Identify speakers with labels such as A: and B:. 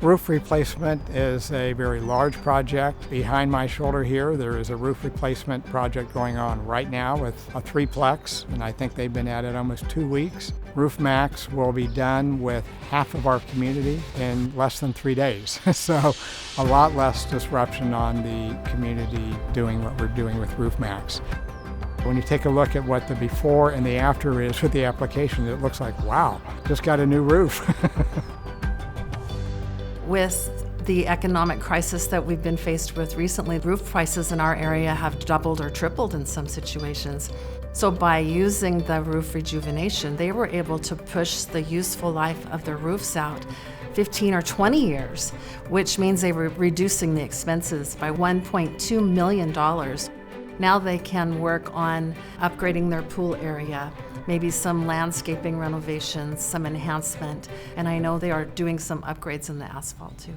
A: Roof replacement is a very large project. Behind my shoulder here, there is a roof replacement project going on right now with a threeplex, and I think they've been at it almost 2 weeks. Roof Maxx will be done with half of our community in less than 3 days. So a lot less disruption on the community doing what we're doing with Roof Maxx. When you take a look at what the before and the after is with the application, it looks like, wow, just got a new roof.
B: With the economic crisis that we've been faced with recently, roof prices in our area have doubled or tripled in some situations. So by using the roof rejuvenation, they were able to push the useful life of their roofs out 15 or 20 years, which means they were reducing the expenses by $1.2 million. Now they can work on upgrading their pool area, maybe some landscaping renovations, some enhancement, and I know they are doing some upgrades in the asphalt too.